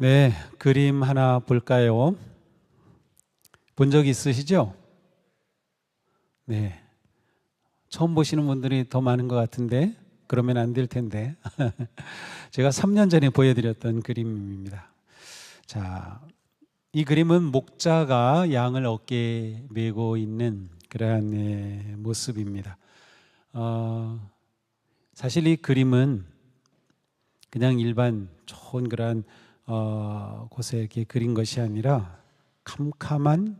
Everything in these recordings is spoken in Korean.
네, 그림 하나 볼까요? 본 적 있으시죠? 네, 처음 보시는 분들이 더 많은 것 같은데 그러면 안 될 텐데 제가 3년 전에 보여드렸던 그림입니다. 자, 이 그림은 목자가 양을 어깨에 메고 있는 그러한 모습입니다. 사실 이 그림은 그냥 일반 좋은 그러한 곳에 이렇게 그린 것이 아니라 캄캄한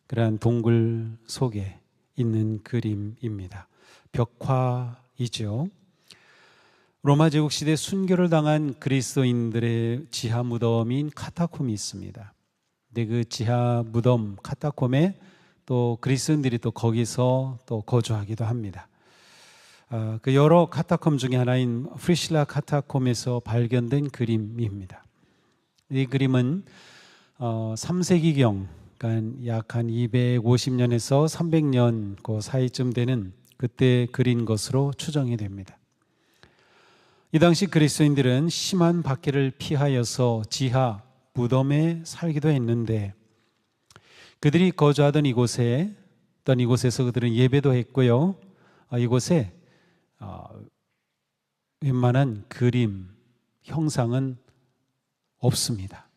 그러한 동굴 속에 있는 그림입니다. 벽화이죠. 로마 제국 시대 순교를 당한 그리스도인들의 지하 무덤인 카타콤이 있습니다. 근데 그 지하 무덤 카타콤에 또 그리스도인들이 또 거기서 또 거주하기도 합니다. 그 여러 카타콤 중에 하나인 프리실라 카타콤에서 발견된 그림입니다. 이 그림은 3세기경, 그러니까 약 한 250년에서 300년 그 사이쯤 되는 그때 그린 것으로 추정이 됩니다. 이 당시 그리스도인들은 심한 박해를 피하여서 지하 무덤에 살기도 했는데 그들이 거주하던 이곳에서 그들은 예배도 했고요. 이곳에 웬만한 그림, 형상은 없습니다.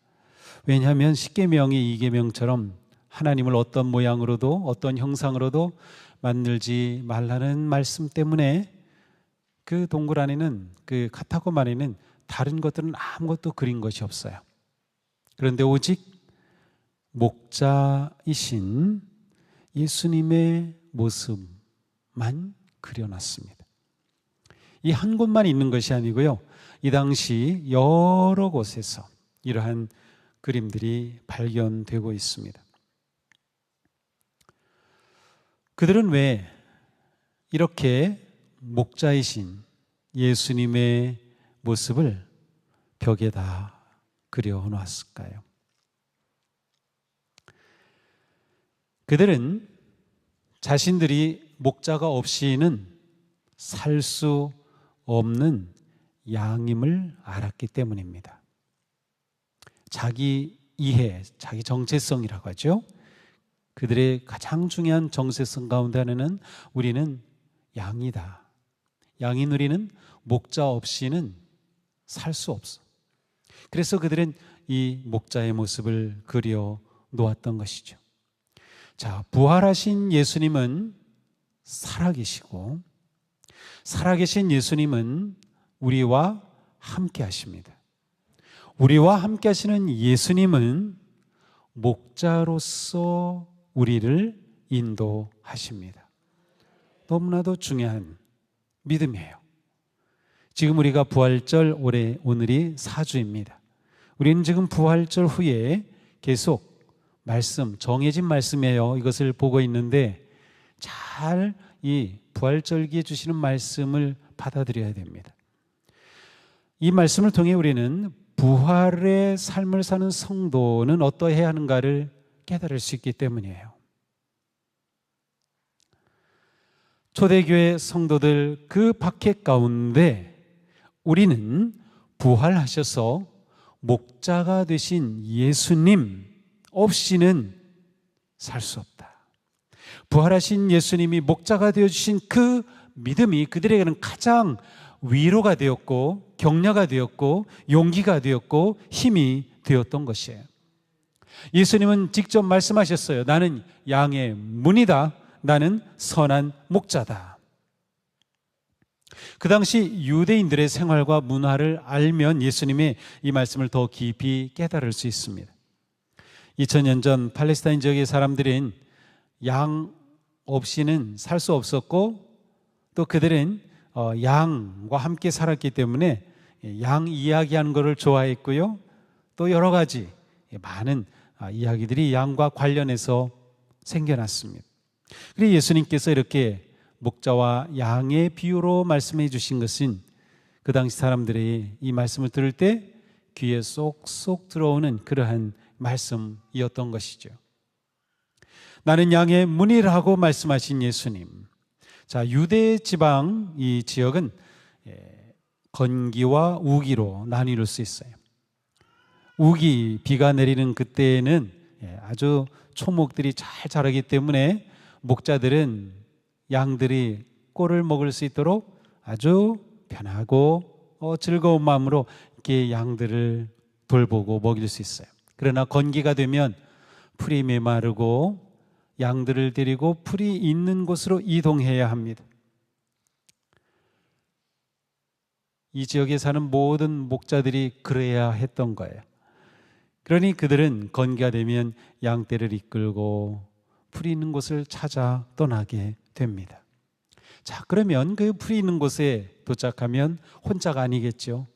왜냐하면 십계명이 이계명처럼 하나님을 어떤 모양으로도 어떤 형상으로도 만들지 말라는 말씀 때문에 그 동굴 안에는, 그 카타콤 안에는 다른 것들은 아무것도 그린 것이 없어요. 그런데 오직 목자이신 예수님의 모습만 그려놨습니다. 이 한 곳만 있는 것이 아니고요, 이 당시 여러 곳에서 이러한 그림들이 발견되고 있습니다. 그들은 왜 이렇게 목자이신 예수님의 모습을 벽에다 그려놓았을까요? 그들은 자신들이 목자가 없이는 살 수 없는 양임을 알았기 때문입니다. 자기 이해, 자기 정체성이라고 하죠. 그들의 가장 중요한 정체성 가운데 하나는 우리는 양이다. 양인 우리는 목자 없이는 살 수 없어. 그래서 그들은 이 목자의 모습을 그려 놓았던 것이죠. 자, 부활하신 예수님은 살아계시고 살아계신 예수님은 우리와 함께 하십니다. 우리와 함께 하시는 예수님은 목자로서 우리를 인도하십니다. 너무나도 중요한 믿음이에요. 지금 우리가 부활절 오늘이 4주입니다. 우리는 지금 부활절 후에 계속 말씀, 정해진 말씀이에요. 이것을 보고 있는데 잘 이 부활절기에 주시는 말씀을 받아들여야 됩니다. 이 말씀을 통해 우리는 부활의 삶을 사는 성도는 어떠해야 하는가를 깨달을 수 있기 때문이에요. 초대교회 성도들 그 박해 가운데 우리는 부활하셔서 목자가 되신 예수님 없이는 살 수 없다. 부활하신 예수님이 목자가 되어주신 그 믿음이 그들에게는 가장 위로가 되었고 격려가 되었고 용기가 되었고 힘이 되었던 것이에요. 예수님은 직접 말씀하셨어요. 나는 양의 문이다. 나는 선한 목자다. 그 당시 유대인들의 생활과 문화를 알면 예수님의 이 말씀을 더 깊이 깨달을 수 있습니다. 2000년 전 팔레스타인 지역의 사람들은 양 없이는 살 수 없었고 또 그들은 양과 함께 살았기 때문에 양 이야기하는 것을 좋아했고요. 또 여러 가지 많은 이야기들이 양과 관련해서 생겨났습니다. 그리고 예수님께서 이렇게 목자와 양의 비유로 말씀해 주신 것은 그 당시 사람들이 이 말씀을 들을 때 귀에 쏙쏙 들어오는 그러한 말씀이었던 것이죠. 나는 양의 문이라고 말씀하신 예수님. 자, 유대 지방 이 지역은 건기와 우기로 나뉘을 수 있어요. 우기, 비가 내리는 그때에는 아주 초목들이 잘 자라기 때문에 목자들은 양들이 꼴을 먹을 수 있도록 아주 편하고 즐거운 마음으로 이렇게 양들을 돌보고 먹일 수 있어요. 그러나 건기가 되면 풀이 메마르고 양들을 데리고 풀이 있는 곳으로 이동해야 합니다. 이 지역에 사는 모든 목자들이 그래야 했던 거예요. 그러니 그들은 건기가 되면 양떼를 이끌고 풀이 있는 곳을 찾아 떠나게 됩니다. 자, 그러면 그 풀이 있는 곳에 도착하면 혼자가 아니겠죠.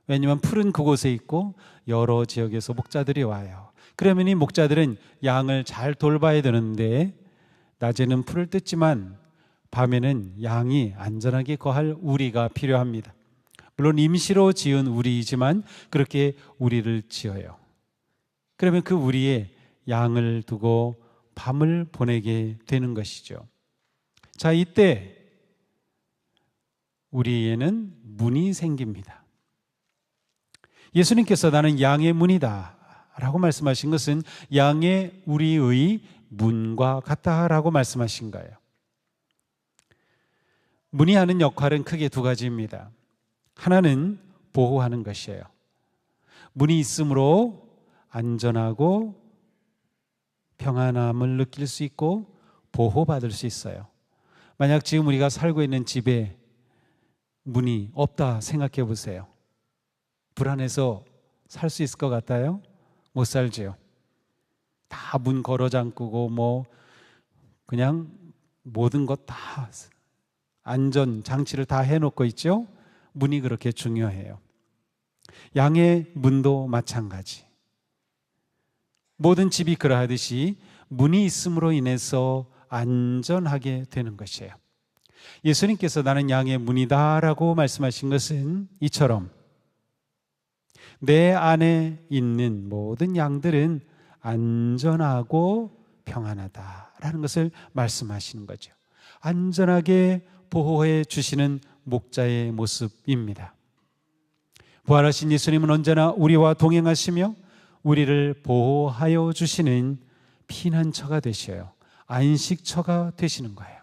왜냐하면 풀은 그곳에 있고 여러 지역에서 목자들이 와요. 그러면 이 목자들은 양을 잘 돌봐야 되는데 낮에는 풀을 뜯지만 밤에는 양이 안전하게 거할 우리가 필요합니다. 물론 임시로 지은 우리이지만 그렇게 우리를 지어요. 그러면 그 우리에 양을 두고 밤을 보내게 되는 것이죠. 자, 이때 우리에는 문이 생깁니다. 예수님께서 나는 양의 문이다 라고 말씀하신 것은 양의 우리의 문과 같다라고 말씀하신 거예요. 문이 하는 역할은 크게 두 가지입니다. 하나는 보호하는 것이에요. 문이 있으므로 안전하고 평안함을 느낄 수 있고 보호받을 수 있어요. 만약 지금 우리가 살고 있는 집에 문이 없다 생각해 보세요. 불안해서 살 수 있을 것 같아요? 못 살지요. 다 문 걸어 잠그고 그냥 모든 것 다 안전 장치를 다 해놓고 있죠. 문이 그렇게 중요해요. 양의 문도 마찬가지. 모든 집이 그러하듯이 문이 있음으로 인해서 안전하게 되는 것이에요. 예수님께서 나는 양의 문이다 라고 말씀하신 것은 이처럼 내 안에 있는 모든 양들은 안전하고 평안하다라는 것을 말씀하시는 거죠. 안전하게 보호해 주시는 목자의 모습입니다. 부활하신 예수님은 언제나 우리와 동행하시며 우리를 보호하여 주시는 피난처가 되셔요. 안식처가 되시는 거예요.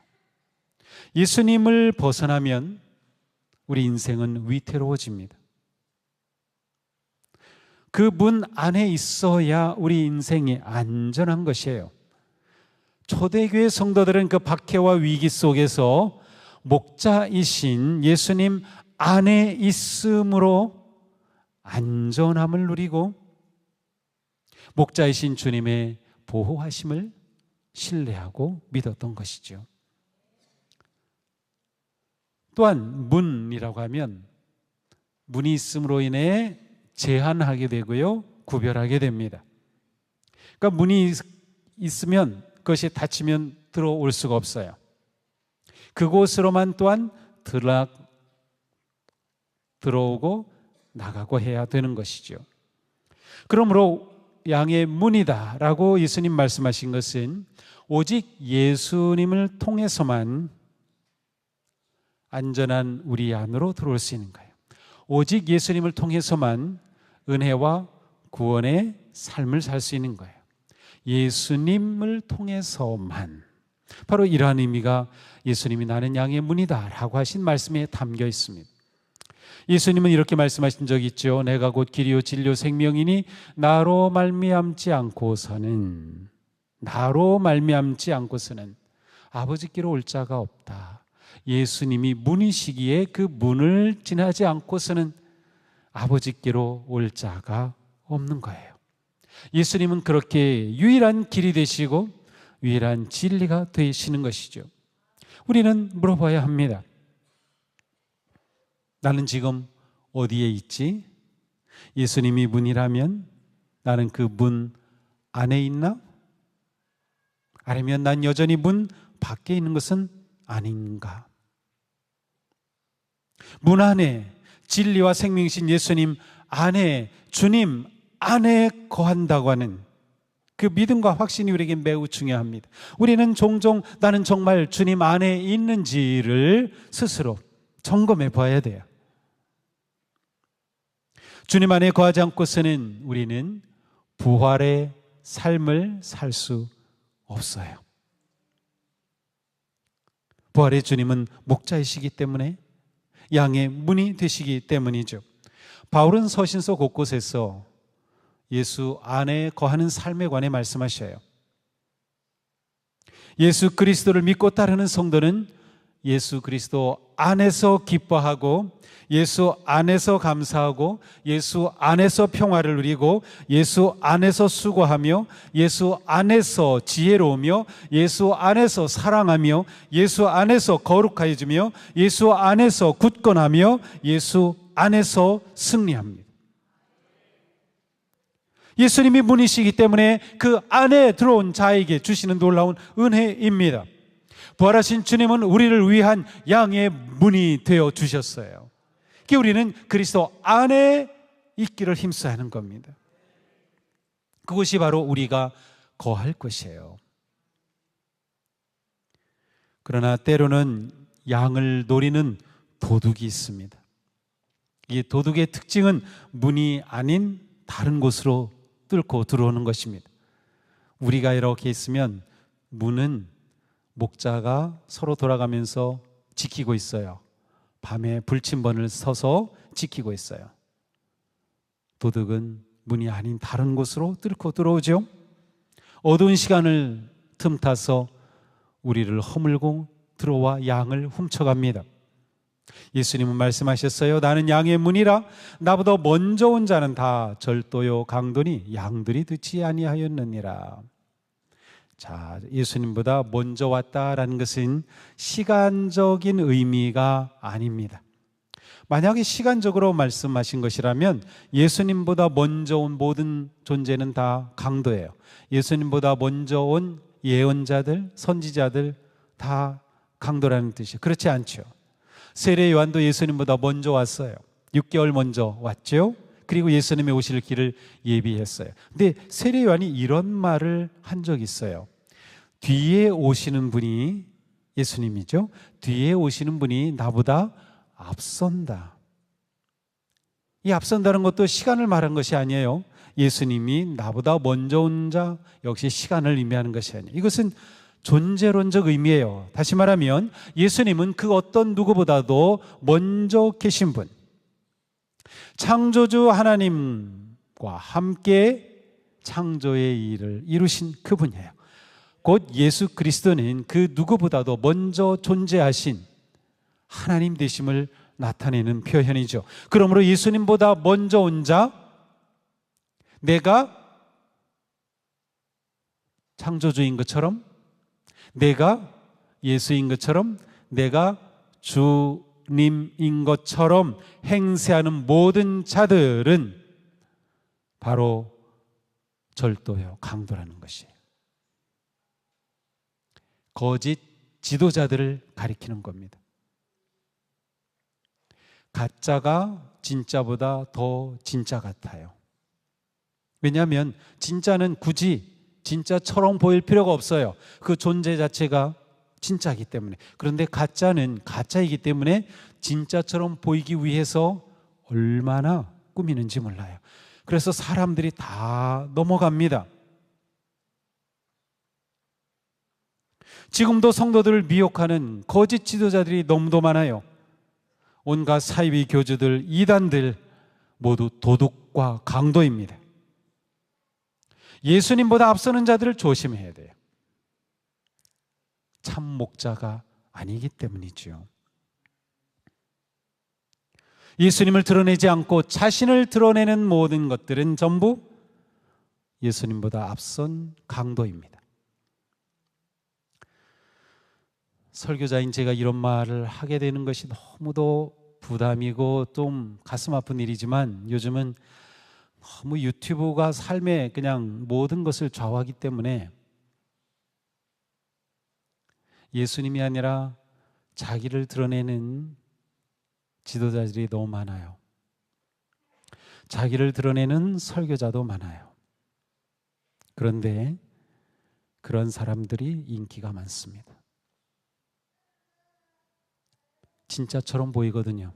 예수님을 벗어나면 우리 인생은 위태로워집니다. 그 문 안에 있어야 우리 인생이 안전한 것이에요. 초대교회 성도들은 그 박해와 위기 속에서 목자이신 예수님 안에 있음으로 안전함을 누리고 목자이신 주님의 보호하심을 신뢰하고 믿었던 것이죠. 또한 문이라고 하면 문이 있음으로 인해 제한하게 되고요, 구별하게 됩니다. 그러니까 문이 있으면 그것이 닫히면 들어올 수가 없어요. 그곳으로만 또한 들어오고 나가고 해야 되는 것이죠. 그러므로 양의 문이다 라고 예수님 말씀하신 것은 오직 예수님을 통해서만 안전한 우리 안으로 들어올 수 있는 거예요. 오직 예수님을 통해서만 은혜와 구원의 삶을 살 수 있는 거예요. 예수님을 통해서만. 바로 이러한 의미가 예수님이 나는 양의 문이다 라고 하신 말씀에 담겨 있습니다. 예수님은 이렇게 말씀하신 적이 있죠. 내가 곧 길이요 진리요 생명이니 나로 말미암지 않고서는 아버지께로 올 자가 없다. 예수님이 문이시기에 그 문을 지나지 않고서는 아버지께로 올 자가 없는 거예요. 예수님은 그렇게 유일한 길이 되시고 유일한 진리가 되시는 것이죠. 우리는 물어봐야 합니다. 나는 지금 어디에 있지? 예수님이 문이라면 나는 그 문 안에 있나? 아니면 난 여전히 문 밖에 있는 것은 아닌가? 문 안에 진리와 생명이신 예수님 안에, 주님 안에 거한다고 하는 그 믿음과 확신이 우리에게 매우 중요합니다. 우리는 종종 나는 정말 주님 안에 있는지를 스스로 점검해 봐야 돼요. 주님 안에 거하지 않고서는 우리는 부활의 삶을 살 수 없어요. 부활의 주님은 목자이시기 때문에, 양의 문이 되시기 때문이죠. 바울은 서신서 곳곳에서 예수 안에 거하는 삶에 관해 말씀하셔요. 예수 그리스도를 믿고 따르는 성도는 예수 그리스도 안에서 기뻐하고, 예수 안에서 감사하고, 예수 안에서 평화를 누리고, 예수 안에서 수고하며, 예수 안에서 지혜로우며, 예수 안에서 사랑하며, 예수 안에서 거룩하여지며, 예수 안에서 굳건하며, 예수 안에서 승리합니다. 예수님이 문이시기 때문에 그 안에 들어온 자에게 주시는 놀라운 은혜입니다. 부활하신 주님은 우리를 위한 양의 문이 되어 주셨어요. 그게 우리는 그리스도 안에 있기를 힘써야 하는 겁니다. 그것이 바로 우리가 거할 것이에요. 그러나 때로는 양을 노리는 도둑이 있습니다. 이 도둑의 특징은 문이 아닌 다른 곳으로 뚫고 들어오는 것입니다. 우리가 이렇게 있으면 문은 목자가 서로 돌아가면서 지키고 있어요. 밤에 불침번을 서서 지키고 있어요. 도둑은 문이 아닌 다른 곳으로 뚫고 들어오죠. 어두운 시간을 틈타서 우리를 허물고 들어와 양을 훔쳐갑니다. 예수님은 말씀하셨어요. 나는 양의 문이라. 나보다 먼저 온 자는 다 절도요 강도니 양들이 듣지 아니하였느니라. 자, 예수님보다 먼저 왔다라는 것은 시간적인 의미가 아닙니다. 만약에 시간적으로 말씀하신 것이라면 예수님보다 먼저 온 모든 존재는 다 강도예요. 예수님보다 먼저 온 예언자들, 선지자들 다 강도라는 뜻이에요. 그렇지 않죠. 세례 요한도 예수님보다 먼저 왔어요. 6개월 먼저 왔죠. 그리고 예수님이 오실 길을 예비했어요. 근데 세례 요한이 이런 말을 한 적이 있어요. 뒤에 오시는 분이 예수님이죠. 뒤에 오시는 분이 나보다 앞선다. 이 앞선다는 것도 시간을 말한 것이 아니에요. 예수님이 나보다 먼저 온 자, 역시 시간을 의미하는 것이 아니에요. 이것은 존재론적 의미예요. 다시 말하면 예수님은 그 어떤 누구보다도 먼저 계신 분, 창조주 하나님과 함께 창조의 일을 이루신 그분이에요. 곧 예수 그리스도는 그 누구보다도 먼저 존재하신 하나님 되심을 나타내는 표현이죠. 그러므로 예수님보다 먼저 온 자, 내가 창조주인 것처럼, 내가 예수인 것처럼, 내가 주님인 것처럼 행세하는 모든 자들은 바로 절도요 강도라는 것이에요. 거짓 지도자들을 가리키는 겁니다. 가짜가 진짜보다 더 진짜 같아요. 왜냐하면 진짜는 굳이 진짜처럼 보일 필요가 없어요. 그 존재 자체가 진짜이기 때문에. 그런데 가짜는 가짜이기 때문에 진짜처럼 보이기 위해서 얼마나 꾸미는지 몰라요. 그래서 사람들이 다 넘어갑니다. 지금도 성도들을 미혹하는 거짓 지도자들이 너무도 많아요. 온갖 사이비 교주들, 이단들 모두 도둑과 강도입니다. 예수님보다 앞서는 자들을 조심해야 돼요. 참 목자가 아니기 때문이죠. 예수님을 드러내지 않고 자신을 드러내는 모든 것들은 전부 예수님보다 앞선 강도입니다. 설교자인 제가 이런 말을 하게 되는 것이 너무도 부담이고 좀 가슴 아픈 일이지만 요즘은 너무 유튜브가 삶의 그냥 모든 것을 좌우하기 때문에 예수님이 아니라 자기를 드러내는 지도자들이 너무 많아요. 자기를 드러내는 설교자도 많아요. 그런데 그런 사람들이 인기가 많습니다. 진짜처럼 보이거든요.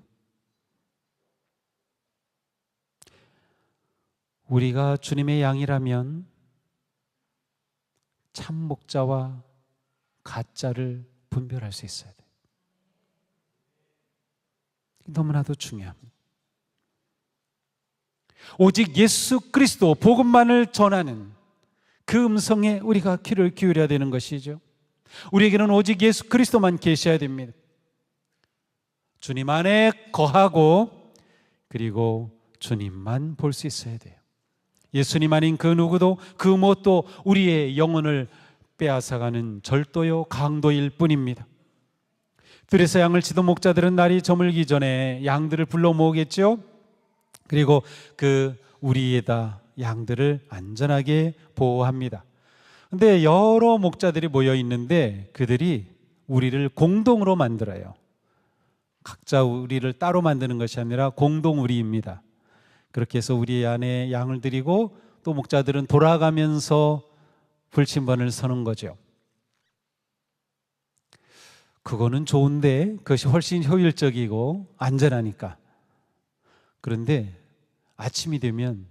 우리가 주님의 양이라면 참 목자와 가짜를 분별할 수 있어야 돼요. 너무나도 중요합니다. 오직 예수 그리스도 복음만을 전하는 그 음성에 우리가 귀를 기울여야 되는 것이죠. 우리에게는 오직 예수 그리스도만 계셔야 됩니다. 주님 안에 거하고 그리고 주님만 볼 수 있어야 돼요. 예수님 아닌 그 누구도 그 무엇도 우리의 영혼을 빼앗아가는 절도요 강도일 뿐입니다. 들에서 양을 치던 목자들은 날이 저물기 전에 양들을 불러 모으겠죠. 그리고 그 우리에다 양들을 안전하게 보호합니다. 근데 여러 목자들이 모여 있는데 그들이 우리를 공동으로 만들어요. 각자 우리를 따로 만드는 것이 아니라 공동 우리입니다. 그렇게 해서 우리 안에 양을 드리고 또 목자들은 돌아가면서 불침번을 서는 거죠. 그거는 좋은데 그것이 훨씬 효율적이고 안전하니까. 그런데 아침이 되면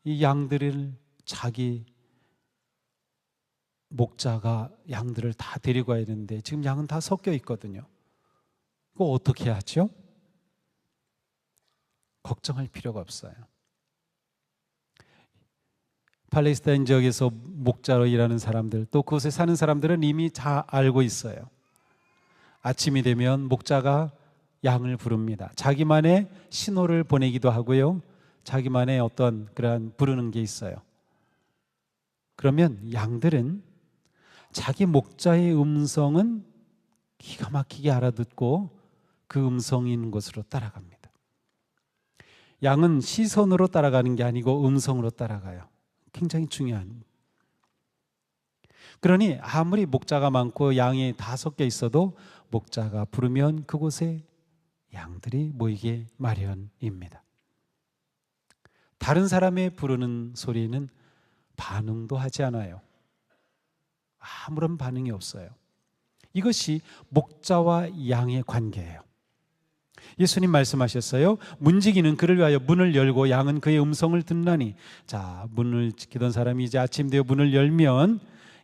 이 양들을 자기 목자가 양들을 다 데리고 와야 되는데 지금 양은 다 섞여 있거든요. 그거 어떻게 하죠? 걱정할 필요가 없어요. 팔레스타인 지역에서 목자로 일하는 사람들, 또 그곳에 사는 사람들은 이미 다 알고 있어요. 아침이 되면 목자가 양을 부릅니다. 자기만의 신호를 보내기도 하고요. 자기만의 어떤 그러한 부르는 게 있어요. 그러면 양들은 자기 목자의 음성은 기가 막히게 알아듣고 그 음성이 있는 곳으로 따라갑니다. 양은 시선으로 따라가는 게 아니고 음성으로 따라가요. 굉장히 중요한. 그러니 아무리 목자가 많고 양이 다 섞여 있어도 목자가 부르면 그곳에 양들이 모이게 마련입니다. 다른 사람의 부르는 소리는 반응도 하지 않아요. 아무런 반응이 없어요. 이것이 목자와 양의 관계예요. 예수님 말씀하셨어요. 문지기는 그를 위하여 문을 열고 양은 그의 음성을 듣나니. 자, 문을 지키던 사람이 이제 아침 되어 문을 열면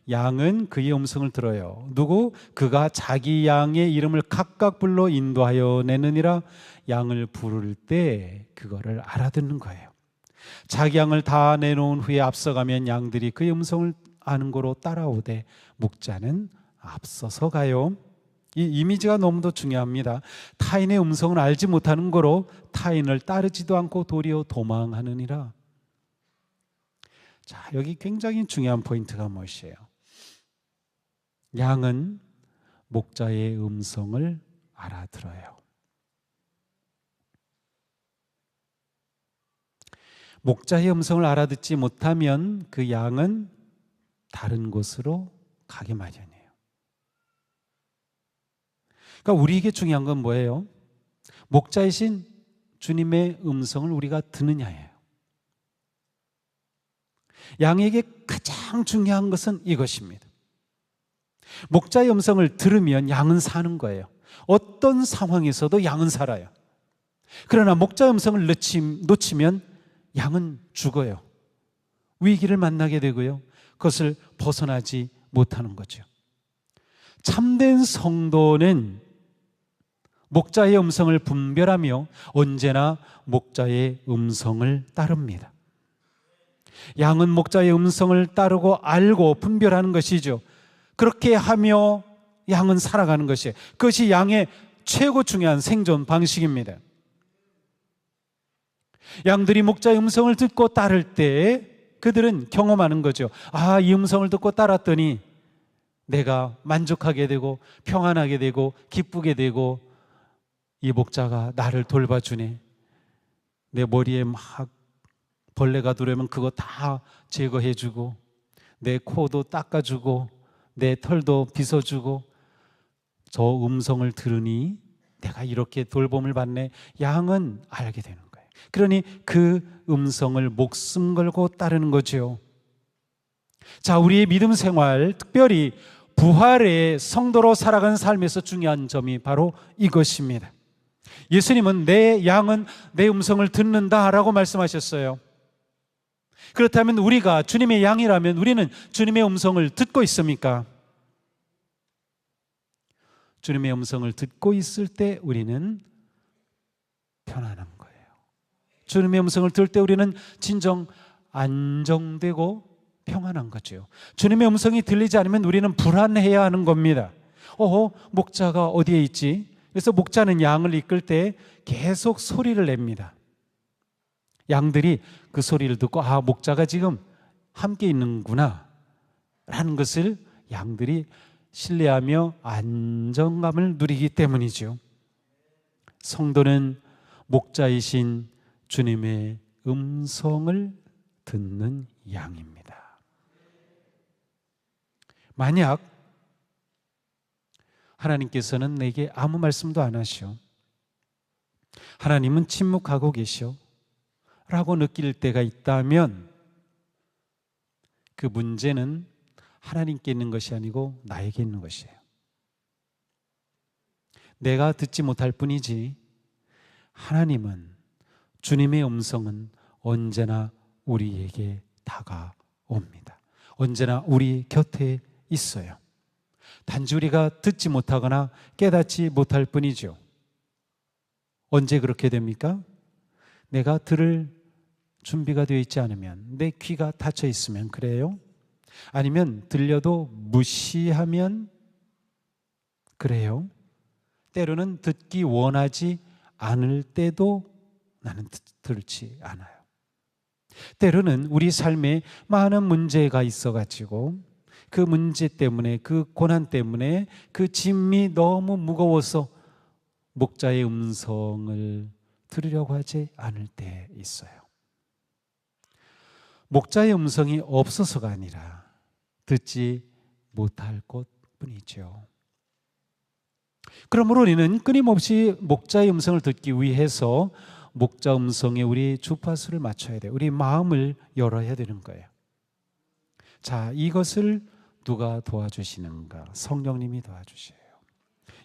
양은 그의 음성을 들어요. 누구? 그가 자기 양의 이름을 각각 불러 인도하여 내느니라. 양을 부를 때 그거를 알아듣는 거예요. 자기 양을 다 내놓은 후에 앞서가면 양들이 그의 음성을 아는 거로 따라오되 목자는 앞서서 가요. 이 이미지가 너무도 중요합니다. 타인의 음성을 알지 못하는 거로 타인을 따르지도 않고 도리어 도망하느니라. 자, 여기 굉장히 중요한 포인트가 무엇이에요? 양은 목자의 음성을 알아들어요. 목자의 음성을 알아듣지 못하면 그 양은 다른 곳으로 가게 마련이에요. 그러니까 우리에게 중요한 건 뭐예요? 목자이신 주님의 음성을 우리가 듣느냐예요. 양에게 가장 중요한 것은 이것입니다. 목자의 음성을 들으면 양은 사는 거예요. 어떤 상황에서도 양은 살아요. 그러나 목자의 음성을 놓치면 양은 죽어요. 위기를 만나게 되고요. 그것을 벗어나지 못하는 거죠. 참된 성도는 목자의 음성을 분별하며 언제나 목자의 음성을 따릅니다. 양은 목자의 음성을 따르고 알고 분별하는 것이죠. 그렇게 하며 양은 살아가는 것이에요. 그것이 양의 최고 중요한 생존 방식입니다. 양들이 목자의 음성을 듣고 따를 때 그들은 경험하는 거죠. 아, 이 음성을 듣고 따랐더니 내가 만족하게 되고 평안하게 되고 기쁘게 되고 이 목자가 나를 돌봐주네. 내 머리에 막 벌레가 들어오면 그거 다 제거해주고 내 코도 닦아주고 내 털도 빗어주고 저 음성을 들으니 내가 이렇게 돌봄을 받네. 양은 알게 되는 거예요. 그러니 그 음성을 목숨 걸고 따르는 거죠. 자, 우리의 믿음 생활, 특별히 부활의 성도로 살아가는 삶에서 중요한 점이 바로 이것입니다. 예수님은 내 양은 내 음성을 듣는다라고 말씀하셨어요. 그렇다면 우리가 주님의 양이라면 우리는 주님의 음성을 듣고 있습니까? 주님의 음성을 듣고 있을 때 우리는 편안한 거예요. 주님의 음성을 들을 때 우리는 진정 안정되고 평안한 거죠. 주님의 음성이 들리지 않으면 우리는 불안해야 하는 겁니다. 목자가 어디에 있지? 그래서 목자는 양을 이끌 때 계속 소리를 냅니다. 양들이 그 소리를 듣고 목자가 지금 함께 있는구나 라는 것을 양들이 신뢰하며 안정감을 누리기 때문이죠. 성도는 목자이신 주님의 음성을 듣는 양입니다. 만약 하나님께서는 내게 아무 말씀도 안 하시오, 하나님은 침묵하고 계시오 라고 느낄 때가 있다면 그 문제는 하나님께 있는 것이 아니고 나에게 있는 것이에요. 내가 듣지 못할 뿐이지 하나님은, 주님의 음성은 언제나 우리에게 다가옵니다. 언제나 우리 곁에 있어요. 단지 우리가 듣지 못하거나 깨닫지 못할 뿐이죠. 언제 그렇게 됩니까? 내가 들을 준비가 되어 있지 않으면, 내 귀가 닫혀 있으면 그래요? 아니면 들려도 무시하면 그래요? 때로는 듣기 원하지 않을 때도 나는 들지 않아요. 때로는 우리 삶에 많은 문제가 있어가지고 그 문제 때문에, 그 고난 때문에 그 짐이 너무 무거워서 목자의 음성을 들으려고 하지 않을 때 있어요. 목자의 음성이 없어서가 아니라 듣지 못할 것뿐이죠. 그러므로 우리는 끊임없이 목자의 음성을 듣기 위해서 목자 음성에 우리 주파수를 맞춰야 돼요. 우리 마음을 열어야 되는 거예요. 자, 이것을 누가 도와주시는가? 성령님이 도와주셔요.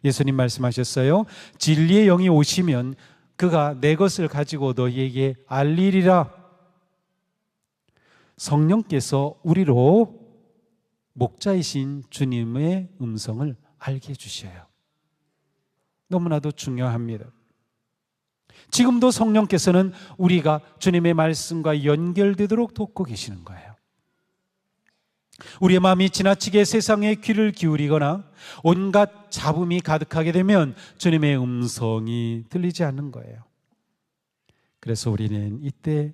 예수님 말씀하셨어요. 진리의 영이 오시면 그가 내 것을 가지고 너희에게 알리리라. 성령께서 우리로 목자이신 주님의 음성을 알게 해주셔요. 너무나도 중요합니다. 지금도 성령께서는 우리가 주님의 말씀과 연결되도록 돕고 계시는 거예요. 우리의 마음이 지나치게 세상에 귀를 기울이거나 온갖 잡음이 가득하게 되면 주님의 음성이 들리지 않는 거예요. 그래서 우리는 이때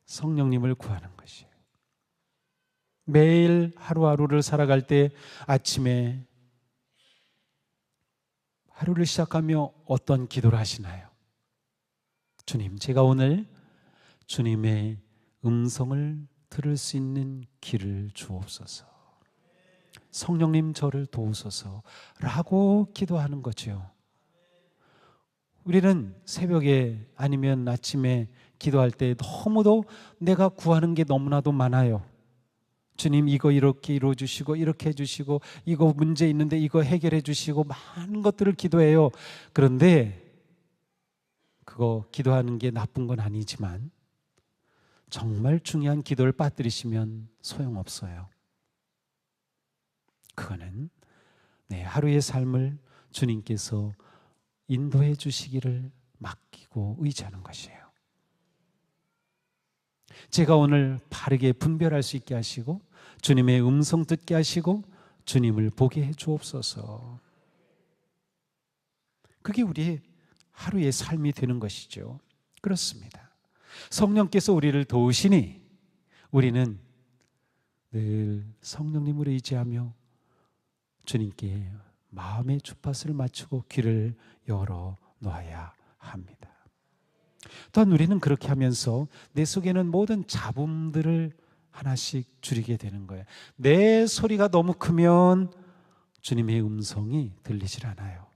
성령님을 구하는 것이에요. 매일 하루하루를 살아갈 때 아침에 하루를 시작하며 어떤 기도를 하시나요? 주님, 제가 오늘 주님의 음성을 들을 수 있는 귀를 주옵소서. 성령님 저를 도우소서 라고 기도하는 거죠. 우리는 새벽에 아니면 아침에 기도할 때 너무도 내가 구하는 게 너무나도 많아요. 주님, 이거 이렇게 이루어 주시고 이렇게 해 주시고 이거 문제 있는데 이거 해결해 주시고 많은 것들을 기도해요. 그런데 그거 기도하는 게 나쁜 건 아니지만 정말 중요한 기도를 빠뜨리시면 소용없어요. 그거는 내 하루의 삶을 주님께서 인도해 주시기를 맡기고 의지하는 것이에요. 제가 오늘 바르게 분별할 수 있게 하시고 주님의 음성 듣게 하시고 주님을 보게 해 주옵소서. 그게 우리의 하루의 삶이 되는 것이죠. 그렇습니다. 성령께서 우리를 도우시니 우리는 늘 성령님을 의지하며 주님께 마음의 주파수를 맞추고 귀를 열어 놓아야 합니다. 또한 우리는 그렇게 하면서 내 속에는 모든 잡음들을 하나씩 줄이게 되는 거예요. 내 소리가 너무 크면 주님의 음성이 들리질 않아요.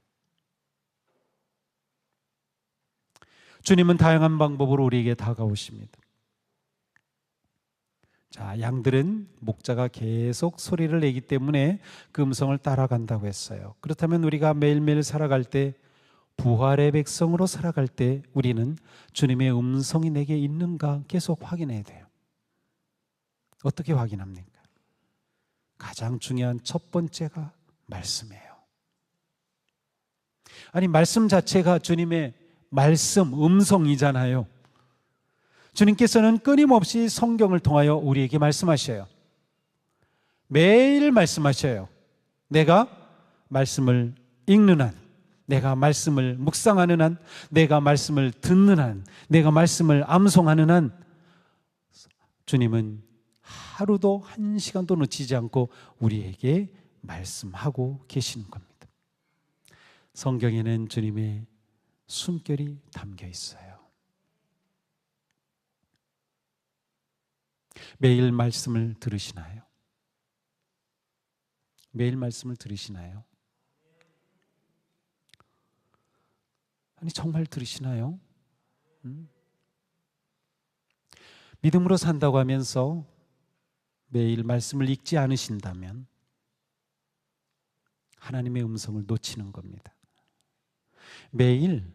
주님은 다양한 방법으로 우리에게 다가오십니다. 자, 양들은 목자가 계속 소리를 내기 때문에 그 음성을 따라간다고 했어요. 그렇다면 우리가 매일매일 살아갈 때, 부활의 백성으로 살아갈 때 우리는 주님의 음성이 내게 있는가 계속 확인해야 돼요. 어떻게 확인합니까? 가장 중요한 첫 번째가 말씀이에요. 아니, 말씀 자체가 주님의 말씀, 음성이잖아요. 주님께서는 끊임없이 성경을 통하여 우리에게 말씀하셔요. 매일 말씀하셔요. 내가 말씀을 읽는 한, 내가 말씀을 묵상하는 한, 내가 말씀을 듣는 한, 내가 말씀을 암송하는 한, 주님은 하루도 한 시간도 놓치지 않고 우리에게 말씀하고 계시는 겁니다. 성경에는 주님의 숨결이 담겨 있어요. 매일 말씀을 들으시나요? 매일 말씀을 들으시나요? 아니, 정말 들으시나요? 믿음으로 산다고 하면서 매일 말씀을 읽지 않으신다면 하나님의 음성을 놓치는 겁니다. 매일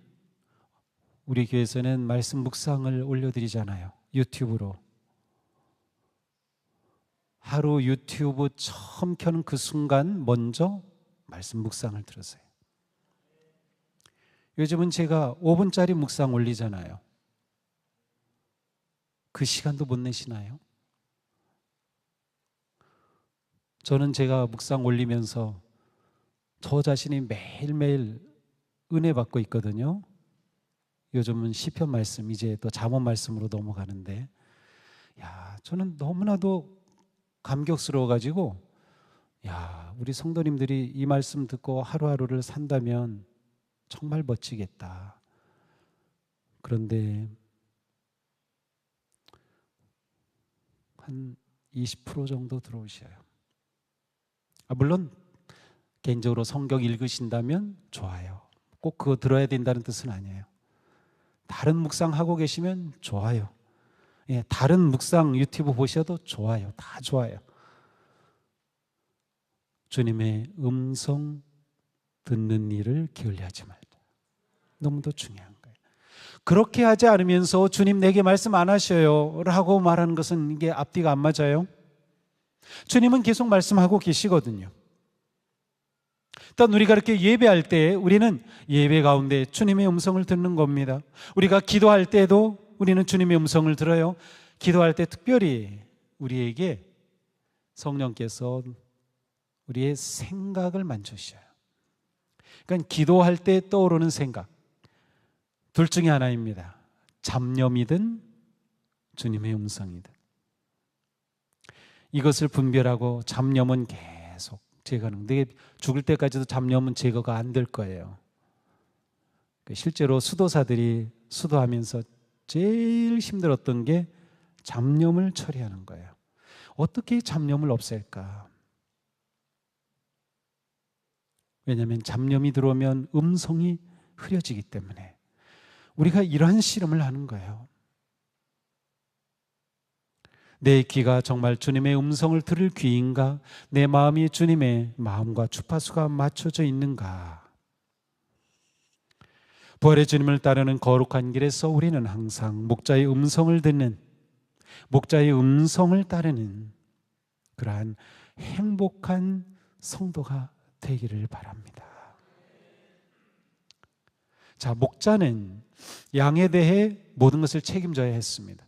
우리 교회에서는 말씀 묵상을 올려드리잖아요. 유튜브로. 하루 유튜브 처음 켜는 그 순간 먼저 말씀 묵상을 들으세요. 요즘은 제가 5분짜리 묵상 올리잖아요. 그 시간도 못 내시나요? 저는 제가 묵상 올리면서 저 자신이 매일매일 은혜 받고 있거든요. 요즘은 시편 말씀, 이제 또 잠언 말씀으로 넘어가는데, 저는 너무나도 감격스러워가지고, 우리 성도님들이 이 말씀 듣고 하루하루를 산다면 정말 멋지겠다. 그런데 한 20% 정도 들어오셔요. 물론 개인적으로 성경 읽으신다면 좋아요. 꼭 그거 들어야 된다는 뜻은 아니에요. 다른 묵상 하고 계시면 좋아요. 다른 묵상 유튜브 보셔도 좋아요. 다 좋아요. 주님의 음성 듣는 일을 게을리하지 말자. 너무도 중요한 거예요. 그렇게 하지 않으면서 주님 내게 말씀 안 하셔요 라고 말하는 것은 이게 앞뒤가 안 맞아요. 주님은 계속 말씀하고 계시거든요. 일단 우리가 이렇게 예배할 때 우리는 예배 가운데 주님의 음성을 듣는 겁니다. 우리가 기도할 때도 우리는 주님의 음성을 들어요. 기도할 때 특별히 우리에게 성령께서 우리의 생각을 만져주셔요. 그러니까 기도할 때 떠오르는 생각 둘 중에 하나입니다. 잡념이든 주님의 음성이든. 이것을 분별하고 잡념은 계속 제거하는, 내 죽을 때까지도 잡념은 제거가 안 될 거예요. 실제로 수도사들이 수도하면서 제일 힘들었던 게 잡념을 처리하는 거예요. 어떻게 잡념을 없앨까? 왜냐하면 잡념이 들어오면 음성이 흐려지기 때문에 우리가 이러한 씨름을 하는 거예요. 내 귀가 정말 주님의 음성을 들을 귀인가? 내 마음이 주님의 마음과 주파수가 맞춰져 있는가? 부활의 주님을 따르는 거룩한 길에서 우리는 항상 목자의 음성을 듣는, 목자의 음성을 따르는 그러한 행복한 성도가 되기를 바랍니다. 자, 목자는 양에 대해 모든 것을 책임져야 했습니다.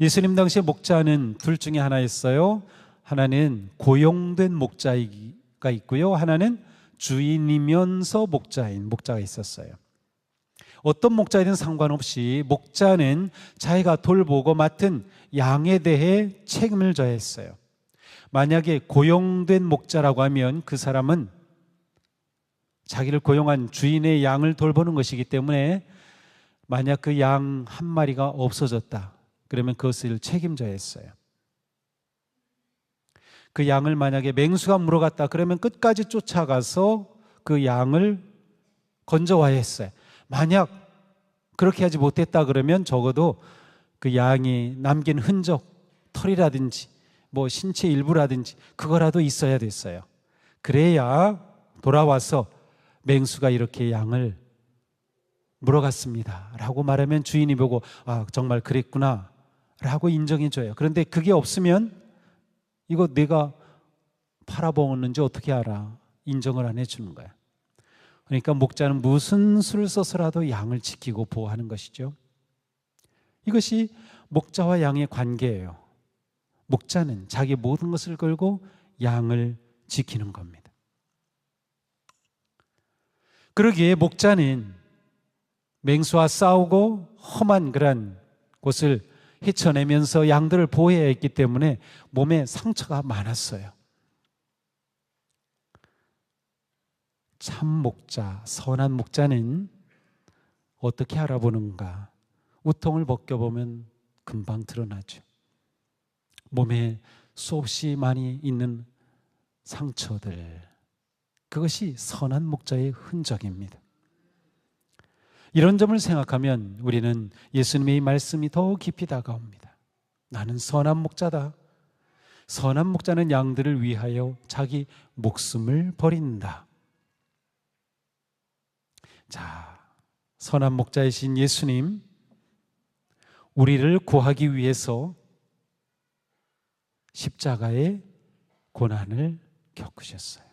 예수님 당시에 목자는 둘 중에 하나였어요. 하나는 고용된 목자가 있고요, 하나는 주인이면서 목자가 있었어요. 어떤 목자이든 상관없이 목자는 자기가 돌보고 맡은 양에 대해 책임을 져야 했어요. 만약에 고용된 목자라고 하면 그 사람은 자기를 고용한 주인의 양을 돌보는 것이기 때문에 만약 그 양 한 마리가 없어졌다 그러면 그것을 책임져야 했어요. 그 양을 만약에 맹수가 물어갔다 그러면 끝까지 쫓아가서 그 양을 건져와야 했어요. 만약 그렇게 하지 못했다 그러면 적어도 그 양이 남긴 흔적, 털이라든지 뭐 신체 일부라든지 그거라도 있어야 됐어요. 그래야 돌아와서 맹수가 이렇게 양을 물어갔습니다 라고 말하면 주인이 보고 아, 정말 그랬구나 라고 인정해줘요. 그런데 그게 없으면 이거 내가 팔아먹었는지 어떻게 알아? 인정을 안 해주는 거야. 그러니까 목자는 무슨 수를 써서라도 양을 지키고 보호하는 것이죠. 이것이 목자와 양의 관계예요. 목자는 자기 모든 것을 걸고 양을 지키는 겁니다. 그러기에 목자는 맹수와 싸우고 험한 그런 곳을 헤쳐내면서 양들을 보호해야 했기 때문에 몸에 상처가 많았어요. 참 목자, 선한 목자는 어떻게 알아보는가? 우통을 벗겨보면 금방 드러나죠. 몸에 수없이 많이 있는 상처들, 그것이 선한 목자의 흔적입니다. 이런 점을 생각하면 우리는 예수님의 이 말씀이 더 깊이 다가옵니다. 나는 선한 목자다. 선한 목자는 양들을 위하여 자기 목숨을 버린다. 자, 선한 목자이신 예수님, 우리를 구하기 위해서 십자가의 고난을 겪으셨어요.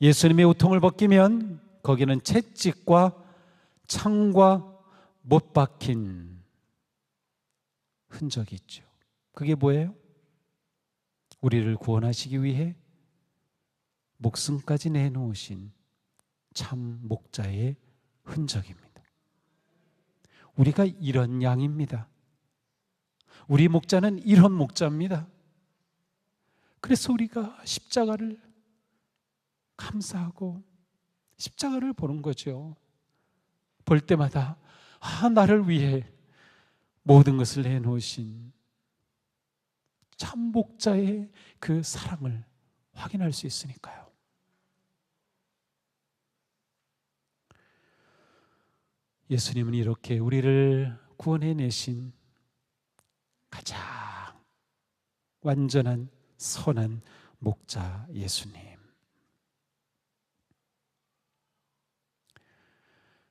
예수님의 우통을 벗기면 거기는 채찍과 창과 못 박힌 흔적이 있죠. 그게 뭐예요? 우리를 구원하시기 위해 목숨까지 내놓으신 참 목자의 흔적입니다. 우리가 이런 양입니다. 우리 목자는 이런 목자입니다. 그래서 우리가 십자가를 감사하고 십자가를 보는 거죠. 볼 때마다 나를 위해 모든 것을 내놓으신 참 목자의 그 사랑을 확인할 수 있으니까요. 예수님은 이렇게 우리를 구원해내신 가장 완전한 선한 목자 예수님.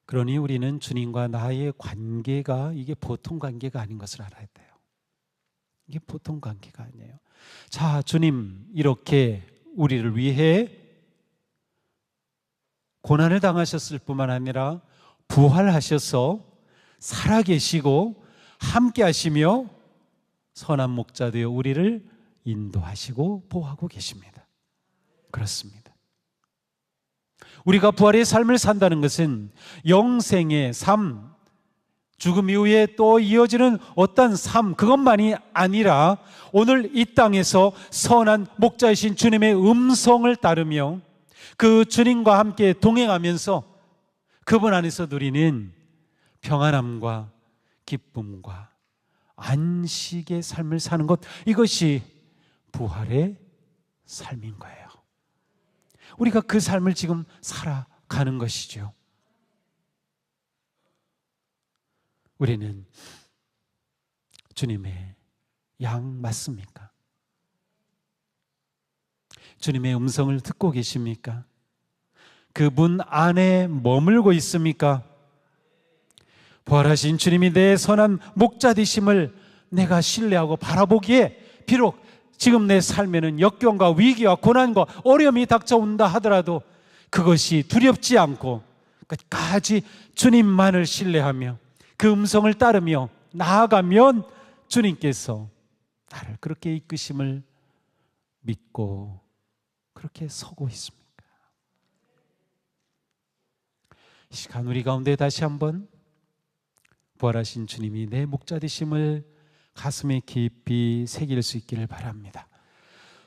그러니 우리는 주님과 나의 관계가 이게 보통 관계가 아닌 것을 알아야 돼요. 이게 보통 관계가 아니에요. 자, 주님 이렇게 우리를 위해 고난을 당하셨을 뿐만 아니라 부활하셔서 살아계시고 함께 하시며 선한 목자 되어 우리를 인도하시고 보호하고 계십니다. 그렇습니다. 우리가 부활의 삶을 산다는 것은 영생의 삶, 죽음 이후에 또 이어지는 어떤 삶, 그것만이 아니라 오늘 이 땅에서 선한 목자이신 주님의 음성을 따르며 그 주님과 함께 동행하면서 그분 안에서 누리는 평안함과 기쁨과 안식의 삶을 사는 것, 이것이 부활의 삶인 거예요. 우리가 그 삶을 지금 살아가는 것이죠. 우리는 주님의 양 맞습니까? 주님의 음성을 듣고 계십니까? 그 문 안에 머물고 있습니까? 부활하신 주님이 내 선한 목자 되심을 내가 신뢰하고 바라보기에 비록 지금 내 삶에는 역경과 위기와 고난과 어려움이 닥쳐온다 하더라도 그것이 두렵지 않고 끝까지 주님만을 신뢰하며 그 음성을 따르며 나아가면 주님께서 나를 그렇게 이끄심을 믿고 그렇게 서고 있습니까? 이 시간 우리 가운데 다시 한번 부활하신 주님이 내 목자 되심을 가슴에 깊이 새길 수 있기를 바랍니다.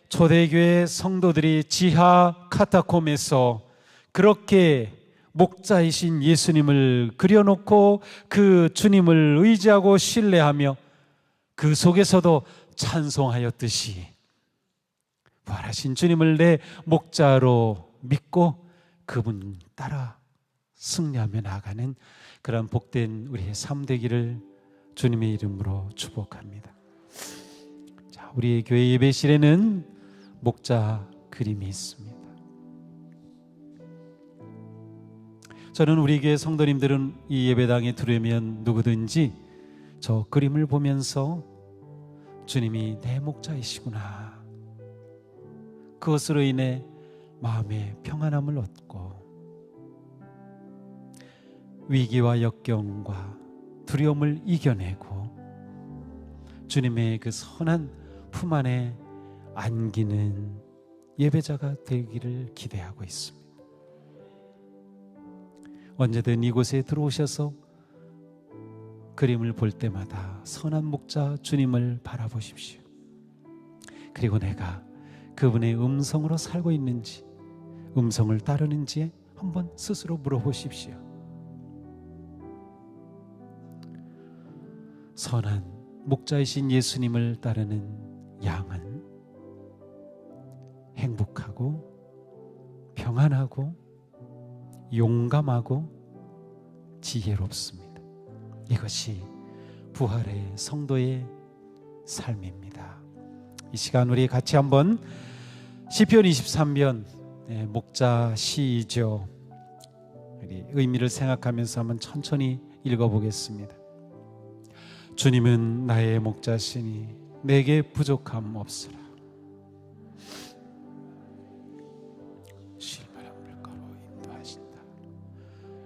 초대교회 성도들이 지하 카타콤에서 그렇게 목자이신 예수님을 그려놓고 그 주님을 의지하고 신뢰하며 그 속에서도 찬송하였듯이 부활하신 주님을 내 목자로 믿고 그분 따라 승리하며 나아가는 그런 복된 우리의 삶 되기를 주님의 이름으로 축복합니다. 자, 우리 교회 예배실에는 목자 그림이 있습니다. 저는 우리 교회 성도님들은 이 예배당에 들어오면 누구든지 저 그림을 보면서 주님이 내 목자이시구나, 그것으로 인해 마음의 평안함을 얻고 위기와 역경과 두려움을 이겨내고 주님의 그 선한 품 안에 안기는 예배자가 되기를 기대하고 있습니다. 언제든 이곳에 들어오셔서 그림을 볼 때마다 선한 목자 주님을 바라보십시오. 그리고 내가 그분의 음성으로 살고 있는지, 음성을 따르는지 한번 스스로 물어보십시오. 선한 목자이신 예수님을 따르는 양은 행복하고 평안하고 용감하고 지혜롭습니다. 이것이 부활의 성도의 삶입니다. 이 시간 우리 같이 한번 시편 23편 목자 시이죠. 우리 의미를 생각하면서 한번 천천히 읽어보겠습니다. 주님은 나의 목자시니 내게 부족함 없으라. 실바람 물가로 인도하신다.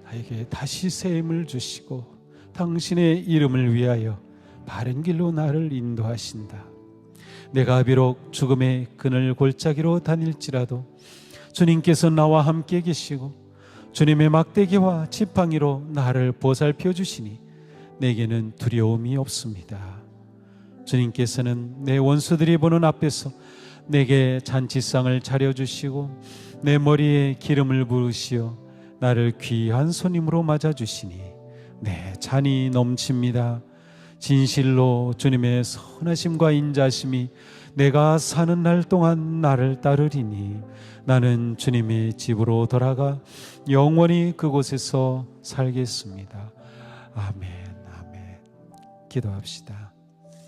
나에게 다시 새 힘을 주시고 당신의 이름을 위하여 바른 길로 나를 인도하신다. 내가 비록 죽음의 그늘 골짜기로 다닐지라도 주님께서 나와 함께 계시고 주님의 막대기와 지팡이로 나를 보살펴 주시니 내게는 두려움이 없습니다. 주님께서는 내 원수들이 보는 앞에서 내게 잔치상을 차려주시고 내 머리에 기름을 부으시어 나를 귀한 손님으로 맞아주시니 내 잔이 넘칩니다. 진실로 주님의 선하심과 인자심이 내가 사는 날 동안 나를 따르리니 나는 주님의 집으로 돌아가 영원히 그곳에서 살겠습니다. 아멘. 아멘. 기도합시다.